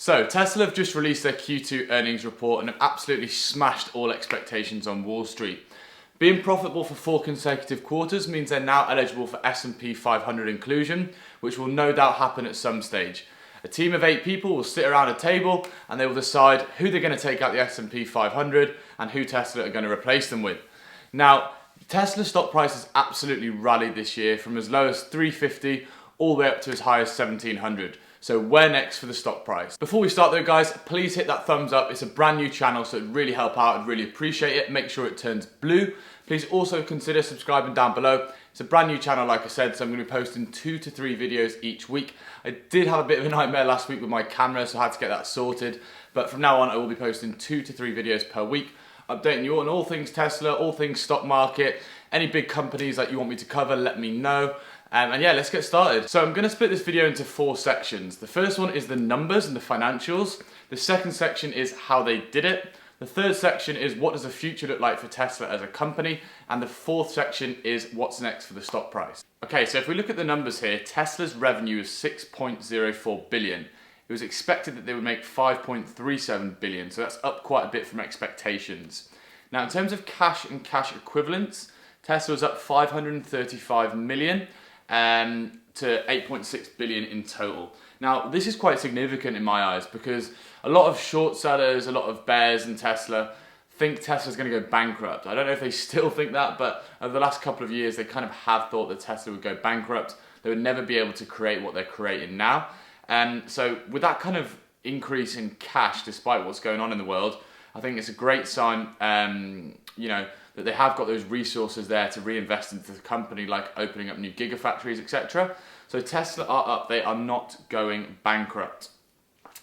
So Tesla have just released their Q2 earnings report and have absolutely smashed all expectations on Wall Street. Being profitable for 4 consecutive quarters means they're now eligible for S&P 500 inclusion, which will no doubt happen at some stage. A team of 8 people will sit around a table and they will decide who they're going to take out the S&P 500 and who Tesla are going to replace them with. Now, Tesla's stock price has absolutely rallied this year from as low as 350 all the way up to as high as 1700. So where next for the stock price? Before we start though guys, please hit that thumbs up. It's a brand new channel, so it'd really help out. I'd really appreciate it. Make sure it turns blue. Please also consider subscribing down below. It's a brand new channel, like I said, so I'm going to be posting 2 to 3 videos each week. I did have a bit of a nightmare last week with my camera, so I had to get that sorted. But from now on, I will be posting 2 to 3 videos per week, updating you on all things Tesla, all things stock market, any big companies that you want me to cover, let me know. And yeah, let's get started. So I'm going to split this video into 4 sections. The first one is the numbers and the financials. The second section is how they did it. The third section is what does the future look like for Tesla as a company. And the fourth section is what's next for the stock price. Okay, so if we look at the numbers here, Tesla's revenue is 6.04 billion. It was expected that they would make 5.37 billion, so that's up quite a bit from expectations. Now in terms of cash and cash equivalents, Tesla was up 535 million. To 8.6 billion in total. Now, this is quite significant in my eyes because a lot of short sellers, a lot of bears in Tesla think Tesla's going to go bankrupt. I don't know if they still think that, but over the last couple of years, they kind of have thought that Tesla would go bankrupt. They would never be able to create what they're creating now. So with that kind of increase in cash, despite what's going on in the world, I think it's a great sign, that they have got those resources there to reinvest into the company, like opening up new gigafactories, etc. So Tesla are up, they are not going bankrupt.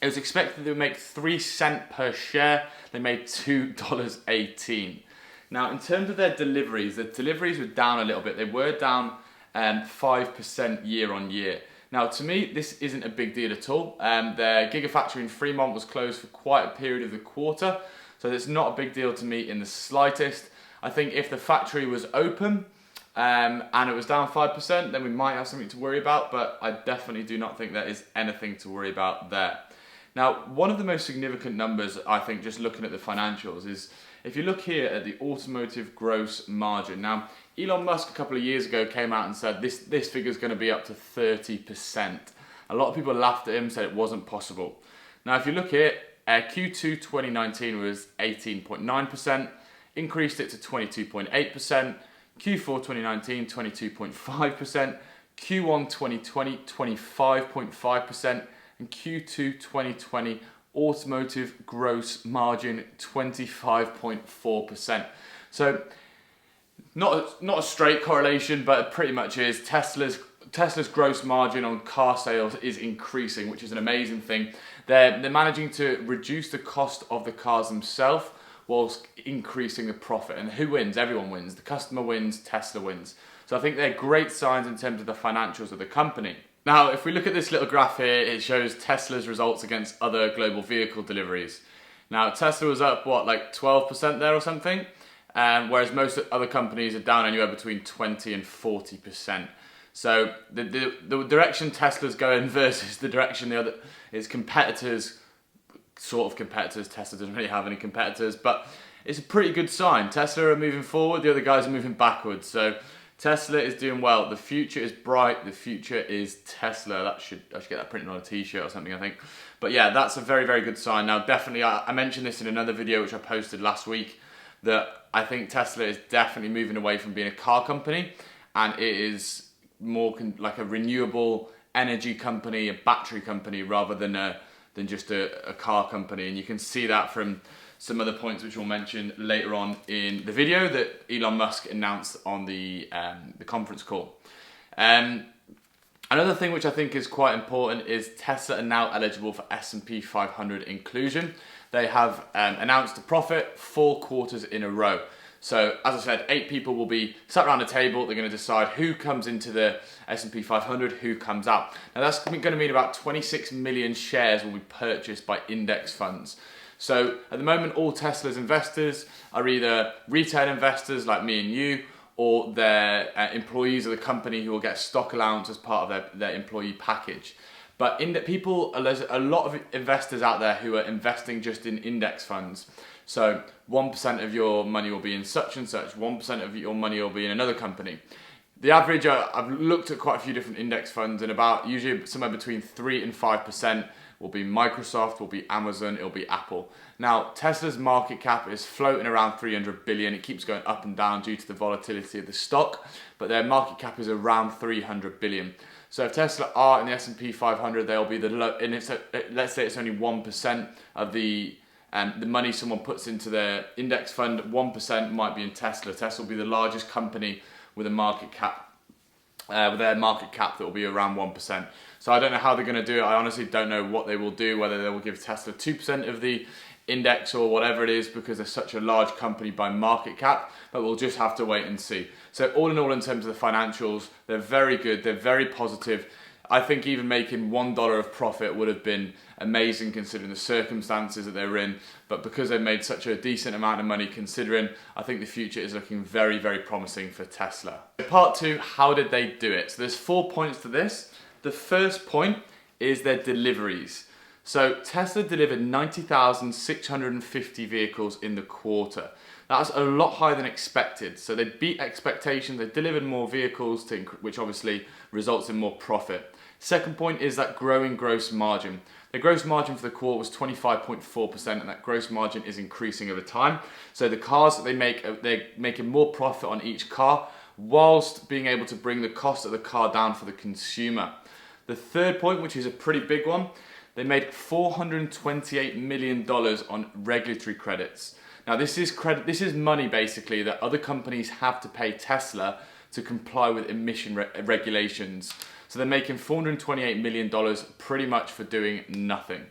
It was expected they would make 3 cents per share, they made $2.18. Now in terms of their deliveries, the deliveries were down a little bit, they were down 5% year on year. Now to me, this isn't a big deal at all. Their gigafactory in Fremont was closed for quite a period of the quarter, so it's not a big deal to me in the slightest. I think if the factory was open and it was down 5%, then we might have something to worry about, but I definitely do not think there is anything to worry about there. Now, one of the most significant numbers, I think, just looking at the financials is, if you look here at the automotive gross margin. Now, Elon Musk a couple of years ago came out and said this figure is going to be up to 30%. A lot of people laughed at him, said it wasn't possible. Now, if you look here, Q2 2019 was 18.9%. Increased it to 22.8%, Q4 2019 22.5%, Q1 2020 25.5%, and Q2 2020 automotive gross margin 25.4%. So not a straight correlation, but it pretty much is. Tesla's gross margin on car sales is increasing, which is an amazing thing. They're managing to reduce the cost of the cars themselves whilst increasing the profit. And who wins? Everyone wins. The customer wins, Tesla wins. So I think they're great signs in terms of the financials of the company. Now, if we look at this little graph here, it shows Tesla's results against other global vehicle deliveries. Now, Tesla was up, like 12% there or something? Whereas most other companies are down anywhere between 20 and 40%. So the direction Tesla's going versus the direction the other is competitors, sort of competitors. Tesla doesn't really have any competitors, but it's a pretty good sign. Tesla are moving forward, the other guys are moving backwards. So Tesla is doing well. The future is bright. The future is Tesla. I should get that printed on a t-shirt or something, I think. But yeah, that's a very, very good sign. Now, definitely, I mentioned this in another video which I posted last week, that I think Tesla is definitely moving away from being a car company, and it is more like a renewable energy company, a battery company, rather than just a car company. And you can see that from some other points which we'll mention later on in the video that Elon Musk announced on the conference call. Another thing which I think is quite important is Tesla are now eligible for S&P 500 inclusion. They have announced a profit 4 quarters in a row. So as I said, 8 people will be sat around a table. They're going to decide who comes into the S&P 500, who comes out. Now that's going to mean about 26 million shares will be purchased by index funds. So at the moment, all Tesla's investors are either retail investors like me and you, or they're employees of the company who will get stock allowance as part of their employee package. But there's a lot of investors out there who are investing just in index funds. So 1% of your money will be in such and such, 1% of your money will be in another company. The average, I've looked at quite a few different index funds, and about usually somewhere between 3 and 5% will be Microsoft, will be Amazon, it'll be Apple. Now, Tesla's market cap is floating around 300 billion. It keeps going up and down due to the volatility of the stock, but their market cap is around 300 billion. So if Tesla are in the S&P 500, they'll be let's say it's only 1% of the money someone puts into their index fund, 1% might be in Tesla. Tesla will be the largest company with a market cap, with their market cap that will be around 1%. So I don't know how they're going to do it. I honestly don't know what they will do, whether they will give Tesla 2% of the index or whatever it is, because they're such a large company by market cap, but we'll just have to wait and see. So all in all, in terms of the financials, they're very good, they're very positive. I think even making $1 of profit would have been amazing considering the circumstances that they're in, but because they've made such a decent amount of money considering, I think the future is looking very, very promising for Tesla. Part 2, how did they do it? So there's 4 points to this. The first point is their deliveries. So Tesla delivered 90,650 vehicles in the quarter. That's a lot higher than expected. So they beat expectations, they delivered more vehicles, which obviously results in more profit. Second point is that growing gross margin. The gross margin for the quarter was 25.4%, and that gross margin is increasing over time. So the cars that they make, they're making more profit on each car, whilst being able to bring the cost of the car down for the consumer. The third point, which is a pretty big one, they made $428 million on regulatory credits. Now this is money basically that other companies have to pay Tesla to comply with emission regulations. So they're making $428 million pretty much for doing nothing.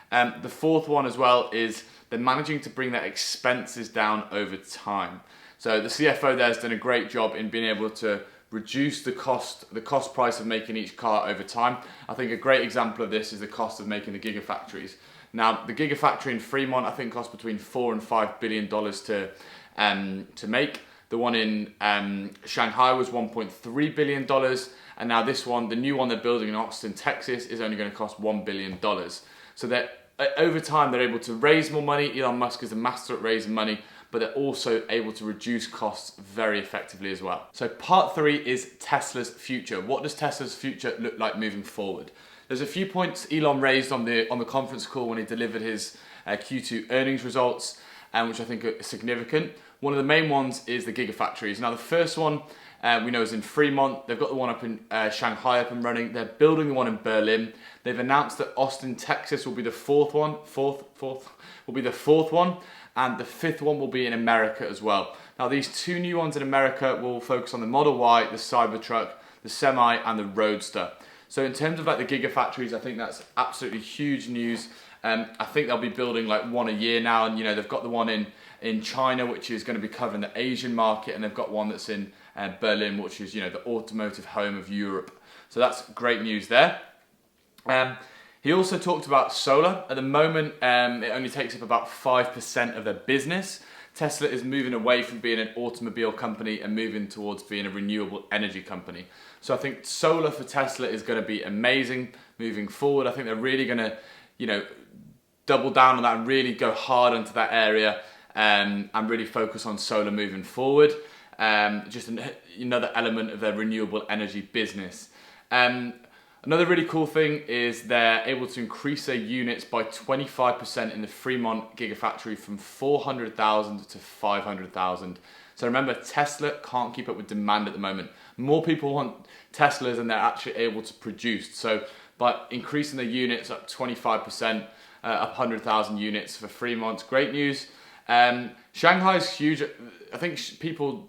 The fourth one as well is they're managing to bring their expenses down over time. So the CFO there has done a great job in being able to reduce the cost price of making each car over time. I think a great example of this is the cost of making the Gigafactories. Now, the Gigafactory in Fremont, I think, cost between $4 and $5 billion to make. The one in Shanghai was $1.3 billion. And now this one, the new one they're building in Austin, Texas, is only going to cost $1 billion. So that over time, they're able to raise more money. Elon Musk is a master at raising money, but they're also able to reduce costs very effectively as well. So part 3 is Tesla's future. What does Tesla's future look like moving forward? There's a few points Elon raised on the conference call when he delivered his Q2 earnings results, which I think are significant. One of the main ones is the Gigafactories. Now the first one we know is in Fremont. They've got the one up in Shanghai up and running. They're building the one in Berlin. They've announced that Austin, Texas will be the fourth one, and the fifth one will be in America as well. Now these 2 new ones in America will focus on the Model Y, the Cybertruck, the Semi, and the Roadster. So in terms of like the Gigafactories, I think that's absolutely huge news. I think they'll be building like one a year now, and they've got the one in China, which is going to be covering the Asian market, and they've got one that's in Berlin, which is the automotive home of Europe. So that's great news there. He also talked about solar. At the moment, it only takes up about 5% of their business. Tesla is moving away from being an automobile company and moving towards being a renewable energy company. So I think solar for Tesla is going to be amazing moving forward. I think they're really going to, double down on that and really go hard into that area and really focus on solar moving forward. Just another element of their renewable energy business. Another really cool thing is they're able to increase their units by 25% in the Fremont Gigafactory from 400,000 to 500,000. So remember, Tesla can't keep up with demand at the moment. More people want Teslas than they're actually able to produce. So by increasing their units up 25%, up 100,000 units for Fremont, great news. Shanghai is huge. I think people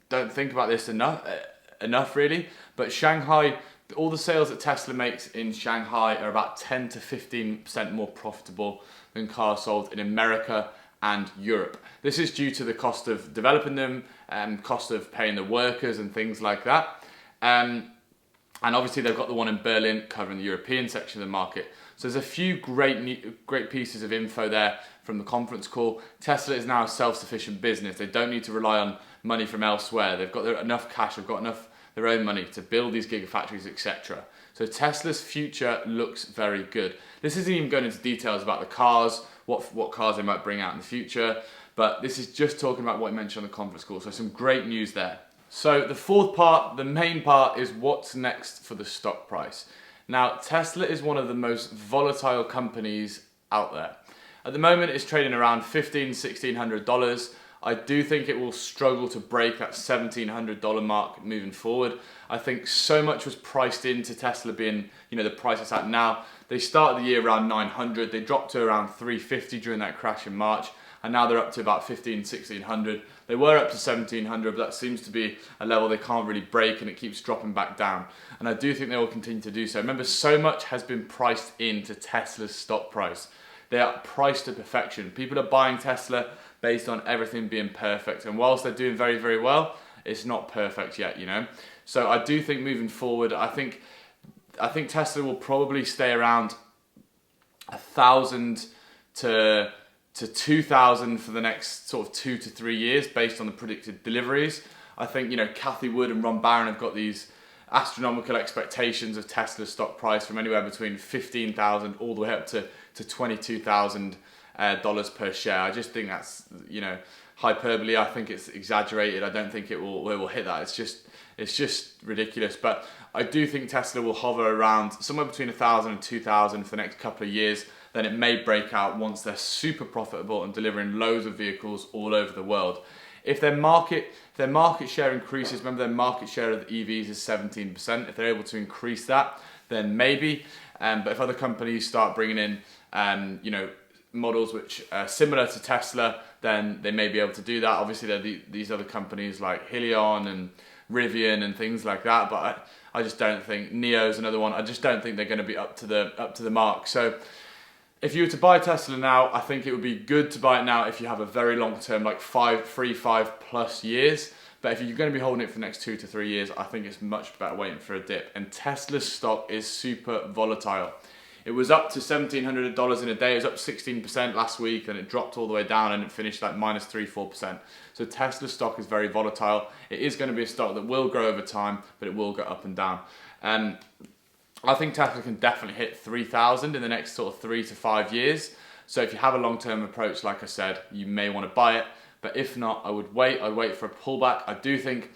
don't think about this enough really, but Shanghai, all the sales that Tesla makes in Shanghai are about 10 to 15% more profitable than cars sold in America and Europe. This is due to the cost of developing them, cost of paying the workers and things like that. And obviously they've got the one in Berlin covering the European section of the market. So there's a few great pieces of info there from the conference call. Tesla is now a self-sufficient business. They don't need to rely on money from elsewhere. They've got enough cash, they've got enough their own money to build these gigafactories, etc. So Tesla's future looks very good. This isn't even going into details about the cars, what cars they might bring out in the future, but this is just talking about what I mentioned on the conference call. So some great news there. So the fourth part, the main part, is what's next for the stock price. Now, Tesla is one of the most volatile companies out there. At the moment, it's trading around $1,500, $1,600. I do think it will struggle to break that $1,700 mark moving forward. I think so much was priced into Tesla being, the price it's at now. They started the year around 900. They dropped to around 350 during that crash in March. And now they're up to about 1,1600. They were up to 1,700, but that seems to be a level they can't really break, and it keeps dropping back down. And I do think they will continue to do so. Remember, so much has been priced into Tesla's stock price. They are priced to perfection. People are buying Tesla based on everything being perfect. And whilst they're doing very, very well, it's not perfect yet, So I do think moving forward, I think Tesla will probably stay around 1,000 to 2,000 for the next sort of 2 to 3 years based on the predicted deliveries. I think, Cathie Wood and Ron Barron have got these astronomical expectations of Tesla's stock price from anywhere between 15,000 all the way up to $22,000 per share. I just think that's, hyperbole. I think it's exaggerated. I don't think it will hit that. It's just ridiculous. But I do think Tesla will hover around somewhere between 1,000 and 2,000 for the next couple of years. Then it may break out once they're super profitable and delivering loads of vehicles all over the world. If their market share increases, remember their market share of the EVs is 17%. If they're able to increase that, then maybe. But if other companies start bringing in, models which are similar to Tesla, then they may be able to do that. Obviously, there are these other companies like Hyliion and Rivian and things like that. But I just don't think NIO's another one. I just don't think they're going to be up to the mark. So if you were to buy Tesla now, I think it would be good to buy it now if you have a very long term, like 5 plus years. But if you're going to be holding it for the next 2 to 3 years, I think it's much better waiting for a dip. And Tesla's stock is super volatile. It was up to $1,700 in a day. It was up 16% last week, and it dropped all the way down, and it finished like minus 3-4%. So Tesla's stock is very volatile. It is going to be a stock that will grow over time, but it will go up and down. I think Tesla can definitely hit 3,000 in the next sort of 3 to 5 years. So if you have a long-term approach, like I said, you may want to buy it. But if not, I would wait. I'd wait for a pullback. I do think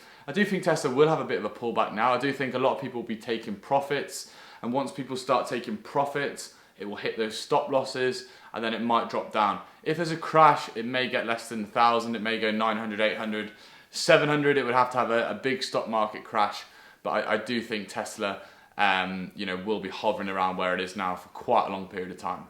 Tesla will have a bit of a pullback now. I do think a lot of people will be taking profits. And once people start taking profits, it will hit those stop losses, and then it might drop down. If there's a crash, it may get less than 1,000. It may go 900, 800, 700. It would have to have a big stock market crash. But I do think Tesla will be hovering around where it is now for quite a long period of time.